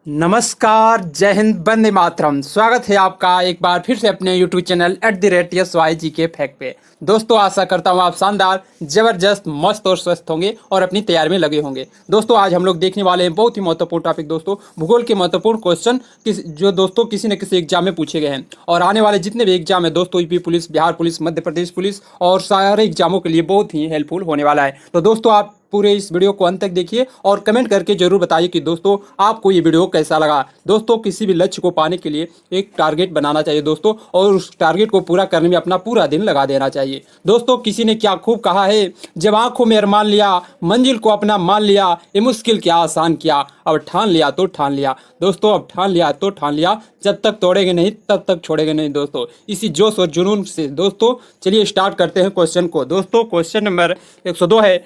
नमस्कार, जय हिंद, वंदे मातरम। स्वागत है आपका एक बार फिर से अपने YouTube चैनल @SYG फैक्ट पे। दोस्तों, आशा करता हूँ आप शानदार, जबरदस्त, मस्त और स्वस्थ होंगे और अपनी तैयारी में लगे होंगे। दोस्तों, आज हम लोग देखने वाले हैं बहुत ही महत्वपूर्ण टॉपिक दोस्तों, भूगोल के महत्वपूर्ण क्वेश्चन जो दोस्तों किसी न किसी एग्जाम में पूछे गए हैं और आने वाले जितने भी एग्जाम है दोस्तों, UP police, Bihar police, Madhya Pradesh police और सारे एग्जामों के लिए बहुत ही हेल्पफुल होने वाला है। तो दोस्तों, आप पूरे इस वीडियो को अंत तक देखिए और कमेंट करके जरूर बताइए कि दोस्तों आपको ये वीडियो कैसा लगा। दोस्तों, किसी भी लक्ष्य को पाने के लिए एक टारगेट बनाना चाहिए दोस्तों, और उस टारगेट को पूरा करने में अपना पूरा दिन लगा देना चाहिए। दोस्तों, किसी ने क्या खूब कहा है, जब आंखों में अरमान लिया, मंजिल को अपना मान लिया, ये मुश्किल क्या आसान किया, अब ठान लिया तो ठान लिया। दोस्तों, अब ठान लिया तो ठान लिया, जब तक तोड़ेंगे नहीं तब तक छोड़ेंगे नहीं। दोस्तों, इसी जोश और जुनून से दोस्तों चलिए स्टार्ट करते हैं क्वेश्चन को। दोस्तों, क्वेश्चन नंबर 102 है,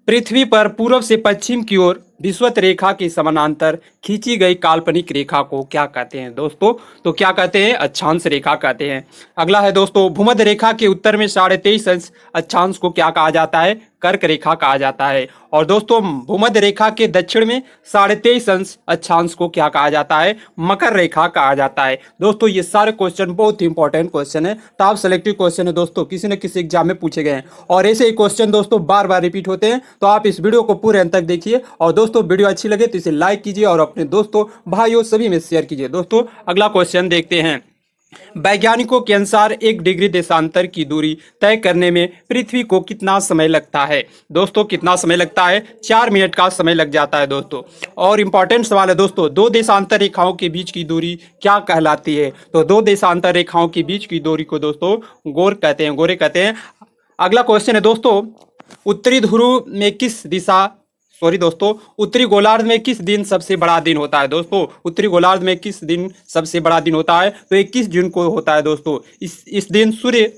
पृथ्वी पर पूर्व से पश्चिम की ओर विषुवत रेखा के समानांतर खींची गई काल्पनिक रेखा को क्या कहते हैं दोस्तों? तो क्या कहते हैं? अक्षांश रेखा कहते हैं। अगला है दोस्तों, भूमध्य रेखा के उत्तर में 23.5 अंश अक्षांश को क्या कहा जाता है? कर्क रेखा कहा जाता है। और दोस्तों, भूमध्य रेखा के दक्षिण में 23.5 अंश अक्षांश को क्या कहा जाता है? मकर रेखा कहा जाता है। दोस्तों, ये सारे क्वेश्चन बहुत ही इंपॉर्टेंट क्वेश्चन है, टॉप सेलेक्टिव क्वेश्चन है दोस्तों, किसी न किसी एग्जाम में पूछे गए हैं और ऐसे ही क्वेश्चन दोस्तों बार बार रिपीट होते हैं। तो आप इस वीडियो को पूरे अंत तक देखिए और दोस्तों वीडियो अच्छी लगे तो इसे लाइक कीजिए और अपने दोस्तों, भाइयों सभी में शेयर कीजिए। दोस्तों, अगला क्वेश्चन देखते हैं। वैज्ञानिकों के अनुसार 1 डिग्री देशांतर की दूरी तय करने में पृथ्वी को कितना समय लगता है? दोस्तों, कितना समय लगता है? 4 मिनट का समय लग जाता है दोस्तों। और इंपॉर्टेंट सवाल है दोस्तों, 2 देशांतर रेखाओं के बीच की दूरी क्या कहलाती है? तो 2 देशांतर रेखाओं के बीच की दूरी को दोस्तों गोरे कहते हैं। अगला क्वेश्चन है दोस्तों, उत्तरी ध्रुव में किस दिशा दोस्तों, उत्तरी गोलार्ध में किस दिन सबसे बड़ा दिन होता है? दोस्तों, उत्तरी गोलार्ध में किस दिन सबसे बड़ा दिन होता है? तो 21 जून को होता है दोस्तों। इस दिन सूर्य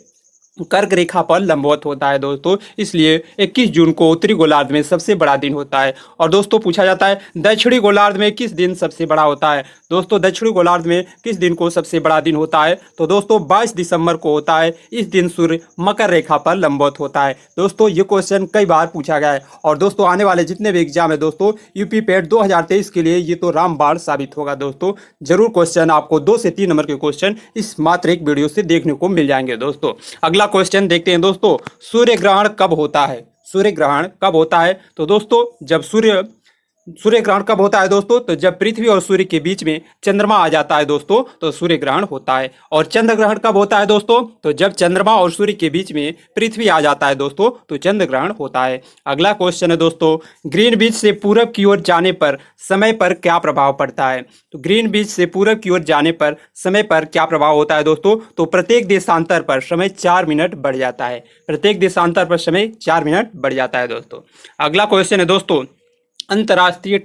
कर्क रेखा पर लंबवत होता है दोस्तों, इसलिए 21 जून को उत्तरी गोलार्ध में सबसे बड़ा दिन होता है। और दोस्तों, पूछा जाता है दक्षिणी गोलार्ध में किस दिन सबसे बड़ा होता है? दोस्तों, दक्षिणी गोलार्ध में किस दिन को सबसे बड़ा दिन होता है? तो दोस्तों 22 दिसंबर को होता है। इस दिन सूर्य मकर रेखा पर लंबवत होता है। दोस्तों, ये क्वेश्चन कई बार पूछा गया है और दोस्तों आने वाले जितने भी एग्जाम है दोस्तों, यूपी पेट 2023 के लिए ये तो रामबाण साबित होगा दोस्तों। जरूर क्वेश्चन आपको 2 से 3 नंबर के क्वेश्चन इस मात्र एक वीडियो से देखने को मिल जाएंगे दोस्तों। अगला क्वेश्चन देखते हैं दोस्तों, सूर्य ग्रहण कब होता है? सूर्य ग्रहण कब होता है? तो दोस्तों, जब सूर्य ग्रहण कब होता है दोस्तों? तो जब पृथ्वी और सूर्य के बीच में चंद्रमा आ जाता है दोस्तों, तो सूर्य ग्रहण होता है। और चंद्र ग्रहण कब होता है दोस्तों? तो जब चंद्रमा और सूर्य के बीच में पृथ्वी आ जाता है दोस्तों, तो चंद्र ग्रहण होता है। अगला क्वेश्चन है दोस्तों, ग्रीनविच से पूरब की ओर जाने पर समय पर क्या प्रभाव पड़ता है? तो ग्रीनविच से पूरब की ओर जाने पर समय पर क्या प्रभाव होता है दोस्तों? तो प्रत्येक देशांतर पर समय 4 मिनट बढ़ जाता है। प्रत्येक देशांतर पर समय 4 मिनट बढ़ जाता है दोस्तों। अगला क्वेश्चन है दोस्तों, अंतर्राष्ट्रीय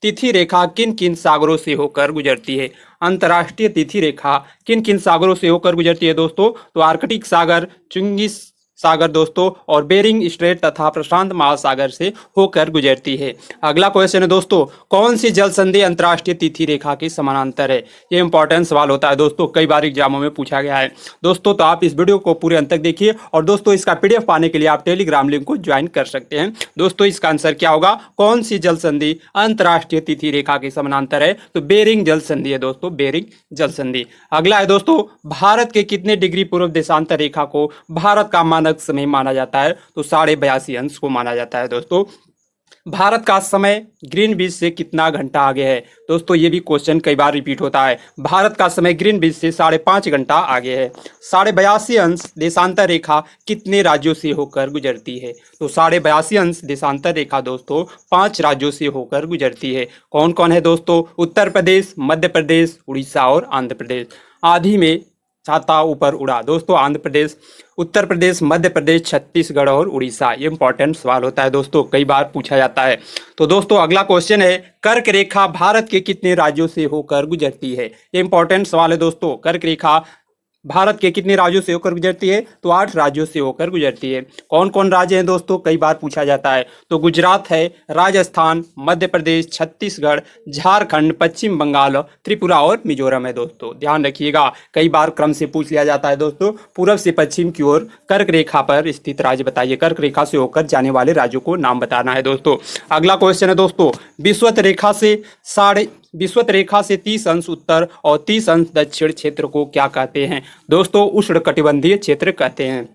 तिथि रेखा किन किन सागरों से होकर गुजरती है? अंतर्राष्ट्रीय तिथि रेखा किन किन सागरों से होकर गुजरती है दोस्तों? तो आर्कटिक सागर, चुंगिस सागर दोस्तों और बेरिंग स्ट्रेट तथा प्रशांत महासागर से होकर गुजरती है। अगला क्वेश्चन है दोस्तों, कौन सी जल संधि अंतर्राष्ट्रीय तिथि रेखा के समानांतर है? ये इंपॉर्टेंट सवाल होता है दोस्तों, कई बार एग्जामों में पूछा गया है दोस्तों। तो आप इस वीडियो को पूरे अंत तक देखिए और दोस्तों इसका PDF पाने के लिए आप टेलीग्राम लिंक को ज्वाइन कर सकते हैं। दोस्तों, इसका आंसर क्या होगा? कौन सी जल संधि अंतर्राष्ट्रीय तिथि रेखा के समानांतर है? तो बेरिंग जल संधि है दोस्तों, बेरिंग जल संधि। अगला है दोस्तों, भारत के कितने डिग्री पूर्व देशांतर रेखा को भारत का मानक समय माना जाता है? तो 82.5 अंश को माना जाता है दोस्तों। भारत का समय ग्रीनविच से कितना घंटा आगे है? दोस्तों, ये भी क्वेश्चन कई बार रिपीट होता है। भारत का समय ग्रीनविच से 5.5 घंटा आगे है। 82.5 अंश देशांतर रेखा कितने राज्यों से होकर गुजरती है? तो 82.5 अंश देशांतर रेखा दोस्तों 5 राज्यों से होकर गुजरती है। कौन कौन है दोस्तों? उत्तर प्रदेश, मध्य प्रदेश, उड़ीसा और आंध्र प्रदेश। आधी में छाता ऊपर उड़ा दोस्तों, आंध्र प्रदेश, उत्तर प्रदेश, मध्य प्रदेश, छत्तीसगढ़ और उड़ीसा। ये इंपॉर्टेंट सवाल होता है दोस्तों, कई बार पूछा जाता है। तो दोस्तों, अगला क्वेश्चन है, कर्क रेखा भारत के कितने राज्यों से होकर गुजरती है? ये इंपॉर्टेंट सवाल है दोस्तों, कर्क रेखा भारत के कितने राज्यों से होकर गुजरती है? तो 8 राज्यों से होकर गुजरती है। कौन कौन राज्य हैं दोस्तों? कई बार पूछा जाता है। तो गुजरात है, राजस्थान, मध्य प्रदेश, छत्तीसगढ़, झारखंड, पश्चिम बंगाल, त्रिपुरा और मिजोरम है दोस्तों। ध्यान रखिएगा, कई बार क्रम से पूछ लिया जाता है दोस्तों। पूर्व से पश्चिम की ओर कर्क रेखा पर स्थित राज्य बताइए। कर्क रेखा से होकर जाने वाले राज्यों को नाम बताना है दोस्तों। अगला क्वेश्चन है दोस्तों, विषुवत रेखा से विषुवत रेखा से 30 अंश उत्तर और 30 अंश दक्षिण क्षेत्र को क्या कहते हैं? दोस्तों उष्णकटिबंधीय क्षेत्र कहते हैं।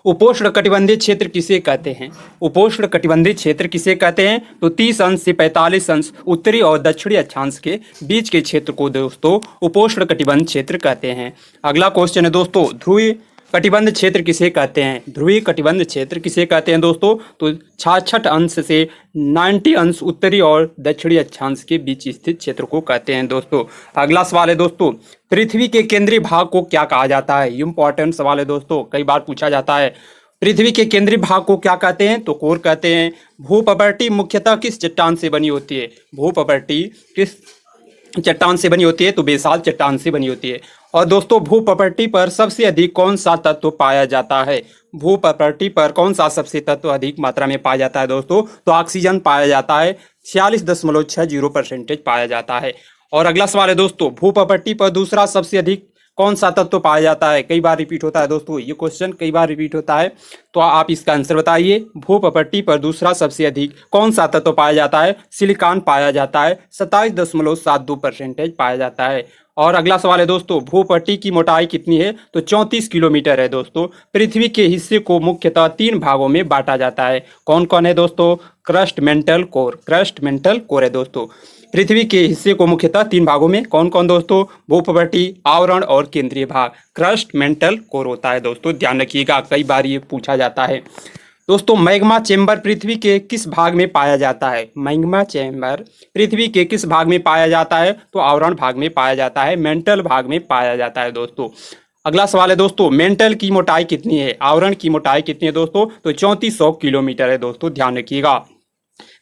उपोष्ण कटिबंधीय क्षेत्र किसे कहते हैं? उपोष्ण कटिबंधीय क्षेत्र किसे कहते हैं? तो 30 अंश से 45 अंश उत्तरी और दक्षिणी अक्षांश के बीच के क्षेत्र को दोस्तों उपोष्ण कटिबंध क्षेत्र कहते हैं। अगला क्वेश्चन है दोस्तों, ध्रुवीय कटिबंध क्षेत्र किसे कहते हैं? ध्रुवीय कटिबंध क्षेत्र किसे कहते हैं दोस्तों? तो 66 अंश से 90 अंश उत्तरी और दक्षिणी अक्षांश के बीच स्थित क्षेत्र को कहते हैं दोस्तों। अगला सवाल है दोस्तों, पृथ्वी के केंद्रीय भाग को क्या कहा जाता है? इंपॉर्टेंट सवाल है दोस्तों, कई बार पूछा जाता है। पृथ्वी के केंद्रीय भाग को क्या कहते हैं? तो कोर कहते हैं। भूप्रपर्टी मुख्यतः किस चट्टान से बनी होती है? भूप्रपर्टी किस चट्टान से बनी होती है? तो बेसाल्ट चट्टान से बनी होती है। और दोस्तों भूप्रपर्टी पर सबसे अधिक कौन सा तत्व पाया जाता है? भूप्रपर्टी पर कौन सा सबसे तत्व अधिक मात्रा में पाया जाता है दोस्तों? तो ऑक्सीजन पाया जाता है, 46.60% पाया जाता है। और अगला सवाल है दोस्तों, भूप्रपर्टी पर दूसरा सबसे अधिक कौन सा तत्व पाया जाता है? कई बार रिपीट होता है दोस्तों, ये क्वेश्चन कई बार रिपीट होता है, तो आप इसका आंसर बताइए। भूप्रपर्टी पर दूसरा सबसे अधिक कौन सा तत्व पाया जाता है? सिलिकॉन पाया जाता है, 27.72% पाया जाता है। और अगला सवाल है दोस्तों, भूपट्टी की मोटाई कितनी है? तो 34 किलोमीटर है दोस्तों। पृथ्वी के हिस्से को मुख्यतः 3 भागों में बांटा जाता है। कौन कौन है दोस्तों? Crust, mental, core. Crust, mental, core है दोस्तों। पृथ्वी के हिस्से को मुख्यतः 3 भागों में कौन कौन दोस्तों? भूपट्टी, आवरण और केंद्रीय भाग। क्रस्ट, मेंटल, कोर होता है दोस्तों, ध्यान रखिएगा, कई बार ये पूछा जाता है। दोस्तों मैग्मा चेंबर पृथ्वी के किस भाग में पाया जाता है? मैग्मा चेंबर पृथ्वी के किस भाग में पाया जाता है? तो आवरण भाग में पाया जाता है, मेंटल भाग में पाया जाता है दोस्तों। अगला सवाल है दोस्तों, मेंटल की मोटाई कितनी है? आवरण की मोटाई कितनी है दोस्तों? तो 3400 किलोमीटर है दोस्तों, ध्यान रखिएगा।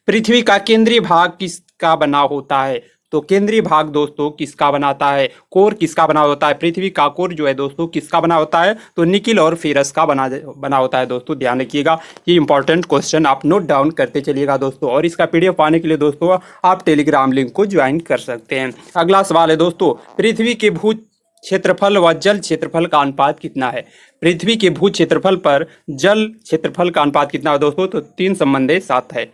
पृथ्वी का केंद्रीय भाग किसका बना होता है? तो केंद्रीय भाग दोस्तों किसका बनाता है? कोर किसका बना होता है? पृथ्वी का कोर जो है दोस्तों किसका बना होता है? तो निकिल और फेरस का बना होता है दोस्तों, ध्यान रखिएगा। ये इंपॉर्टेंट क्वेश्चन आप नोट डाउन करते चलिएगा दोस्तों। और इसका पीडीएफ पाने के लिए दोस्तों आप टेलीग्राम लिंक को ज्वाइन कर सकते हैं। अगला सवाल है दोस्तों, पृथ्वी के भू क्षेत्रफल व जल क्षेत्रफल का अनुपात कितना है? पृथ्वी के भू क्षेत्रफल पर जल क्षेत्रफल का अनुपात कितना है दोस्तों? तो 3:7 है।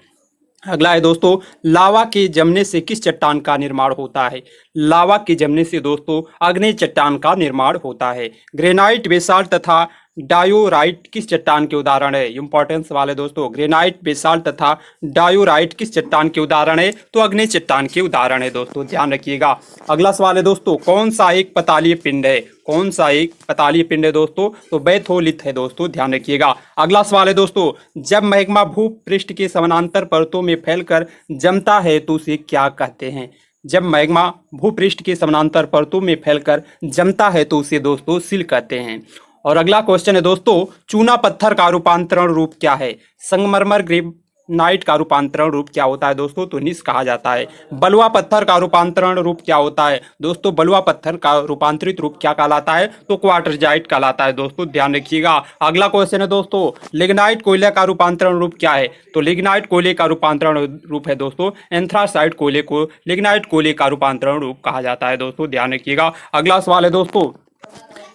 अगला है दोस्तों, लावा के जमने से किस चट्टान का निर्माण होता है? लावा के जमने से दोस्तों आग्नेय चट्टान का निर्माण होता है। ग्रेनाइट, बेसाल्ट तथा डायोराइट किस चट्टान के उदाहरण है? इंपॉर्टेंट सवाल है दोस्तों। ग्रेनाइट, बेसाल्ट तथा डायोराइट किस चट्टान के उदाहरण है? तो आग्नेय चट्टान के उदाहरण है दोस्तों, ध्यान रखिएगा। अगला सवाल है दोस्तों, कौन सा एक पतालीय पिंड है? कौन सा एक पतालीय पिंड है दोस्तों? तो बैथोलिथ है दोस्तों, ध्यान रखिएगा। अगला सवाल है दोस्तों, जब मैग्मा भूपृष्ठ के समानांतर परतों में फैलकर जमता है तो उसे क्या कहते हैं? जब मैग्मा भूपृष्ठ के समानांतर परतों में फैलकर जमता है तो उसे दोस्तों सिल कहते हैं। और अगला क्वेश्चन है दोस्तों, चूना पत्थर का रूपांतरण रूप क्या है? संगमरमर ग्रेनाइट का रूपांतरण रूप क्या होता है दोस्तों? तो निस कहा जाता है। बलुआ पत्थर का रूपांतरण रूप क्या होता है दोस्तों? बलुआ पत्थर का रूपांतरित रूप क्या कहलाता है? तो क्वार्टरजाइट कहलाता है दोस्तों, ध्यान रखिएगा। अगला क्वेश्चन है दोस्तों, लिग्नाइट कोयले का रूपांतरण रूप क्या है? तो लिग्नाइट कोयले का रूपांतरण रूप है दोस्तों एंथ्रासाइट कोयले को लिग्नाइट कोयले का रूपांतरण रूप कहा जाता है दोस्तों, ध्यान रखिएगा। अगला सवाल है दोस्तों,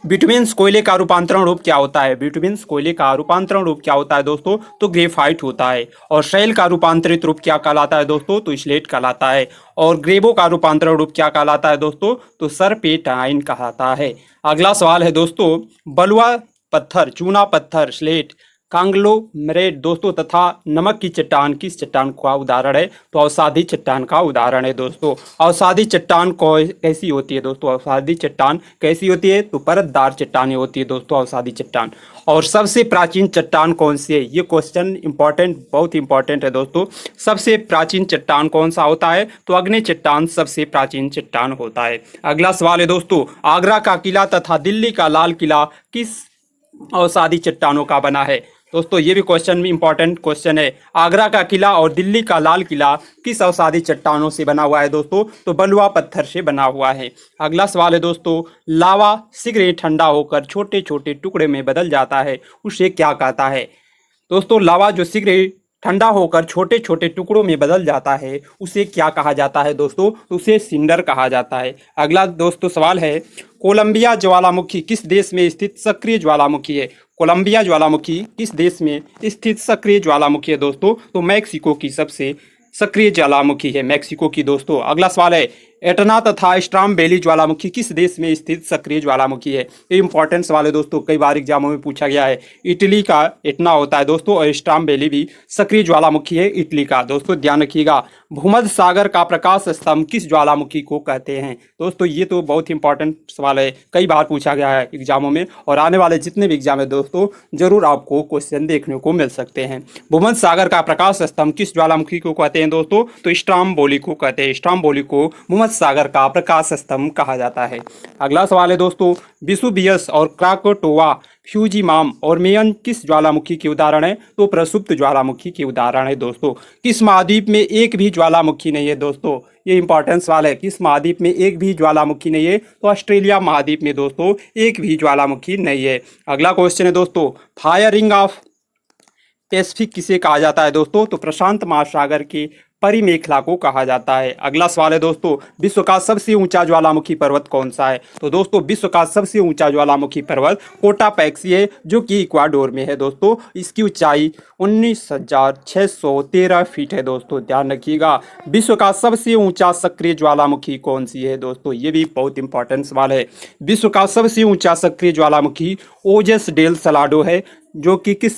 बिटुमिन्स कोयले का रूपांतरण रूप क्या होता है? बिटुमिन्स कोयले का रूपांतरण रूप क्या होता है दोस्तों? तो ग्रेफाइट होता है। और शैल का रूपांतरित रूप क्या कहलाता है दोस्तों? तो स्लेट कहलाता है। और ग्रेबो का रूपांतरण रूप क्या कहलाता है दोस्तों? तो सरपेटाइन कहलाता है। अगला सवाल है दोस्तों, बलुआ पत्थर, चूना पत्थर, स्लेट, कांग्लोमेरेट दोस्तों तथा नमक की चट्टान किस चट्टान का उदाहरण है? तो अवसादी चट्टान का उदाहरण है दोस्तों। अवसादी चट्टान कैसी होती है दोस्तों? अवसादी चट्टान कैसी होती है? तो परतदार चट्टानें होती है दोस्तों अवसादी चट्टान। और सबसे प्राचीन चट्टान कौन सी है? ये क्वेश्चन इंपॉर्टेंट, बहुत इंपॉर्टेंट है दोस्तों। सबसे प्राचीन चट्टान कौन सा होता है? तो अग्नि चट्टान सबसे प्राचीन चट्टान होता है। अगला सवाल है दोस्तों, आगरा का किला तथा दिल्ली का लाल किला किस अवसादी चट्टानों का बना है? दोस्तों ये भी क्वेश्चन में इंपॉर्टेंट क्वेश्चन है। आगरा का किला और दिल्ली का लाल किला किस अवसादी चट्टानों से बना हुआ है दोस्तों? तो बलुआ पत्थर से बना हुआ है। अगला सवाल है दोस्तों, लावा शीघ्र ही ठंडा होकर छोटे छोटे टुकड़े में बदल जाता है, उसे क्या कहता है? दोस्तों लावा जो शीघ्र ही ठंडा होकर छोटे छोटे टुकड़ों में बदल जाता है उसे क्या कहा जाता है दोस्तों? तो उसे सिंडर कहा जाता है। अगला दोस्तों सवाल है, कोलंबिया ज्वालामुखी किस देश में स्थित सक्रिय ज्वालामुखी है? कोलंबिया ज्वालामुखी किस देश में स्थित सक्रिय ज्वालामुखी है दोस्तों? तो मैक्सिको की सबसे सक्रिय ज्वालामुखी है? मैक्सिको की दोस्तों। अगला सवाल है, एटना तथा स्ट्राम्बेली ज्वालामुखी किस देश में स्थित सक्रिय ज्वालामुखी है? ये इंपॉर्टेंट सवाल है दोस्तों, कई बार एग्जामों में पूछा गया है। इटली का एटना होता है दोस्तों, और स्ट्राम्बेली भी सक्रिय ज्वालामुखी है इटली का। दोस्तों ध्यान रखिएगा, भूमध्य सागर का प्रकाश स्तंभ किस ज्वालामुखी को कहते हैं? दोस्तों ये तो बहुत इंपॉर्टेंट सवाल है, कई बार पूछा गया है एग्जामों में, और आने वाले जितने भी एग्जाम है दोस्तों जरूर आपको क्वेश्चन देखने को मिल सकते हैं। भूमध्य सागर का प्रकाश स्तंभ किस ज्वालामुखी को कहते हैं दोस्तों? तो स्ट्राम्बोली को कहते हैं। स्ट्राम्बोली को भूमध्य सागर का प्रकाश स्तंभ कहा जाता है। अगला सवाल है दोस्तों, विसुवियस और क्राकोटोवा, फ्यूजीमाम और मेयन किस ज्वालामुखी के उदाहरण है? तो प्रसुप्त ज्वालामुखी के उदाहरण है दोस्तों। किस महाद्वीप में एक भी ज्वालामुखी नहीं है दोस्तों? ये इंपॉर्टेंट सवाल है, किस महाद्वीप में एक भी ज्वालामुखी नहीं है? तो ऑस्ट्रेलिया महाद्वीप में दोस्तों एक भी ज्वालामुखी नहीं है। अगला क्वेश्चन है दोस्तों, फायरिंग ऑफ पैसिफिक किसे कहा जाता है दोस्तों? तो प्रशांत महासागर की परिमेखला को कहा जाता है। अगला सवाल है दोस्तों, विश्व का सबसे ऊंचा ज्वालामुखी पर्वत कौन सा है? तो दोस्तों विश्व का सबसे ऊंचा ज्वालामुखी पर्वत कोटापैक्सी है, जो कि इक्वाडोर में है दोस्तों। इसकी ऊंचाई 19,613 फीट है दोस्तों, ध्यान रखिएगा। विश्व का सबसे ऊंचा सक्रिय ज्वालामुखी कौन सी है दोस्तों? ये भी बहुत इंपॉर्टेंट सवाल है। विश्व का सबसे ऊंचा सक्रिय ज्वालामुखी ओजस डेल सलाडो है, जो कि किस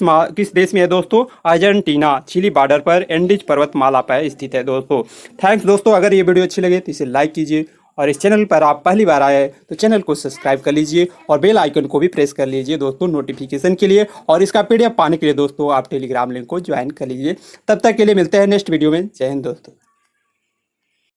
देश में है दोस्तों? अर्जेंटीना, चिली बॉर्डर पर एंडीज पर्वतमाला पर स्थित है दोस्तों। थैंक्स दोस्तों, अगर ये वीडियो अच्छी लगे तो इसे लाइक कीजिए, और इस चैनल पर आप पहली बार आए हैं तो चैनल को सब्सक्राइब कर लीजिए, और बेल आइकन को भी प्रेस कर लीजिए दोस्तों नोटिफिकेशन के लिए। और इसका PDF पाने के लिए दोस्तों आप टेलीग्राम लिंक को ज्वाइन कर लीजिए। तब तक के लिए मिलते हैं नेक्स्ट वीडियो में। जय हिंद दोस्तों।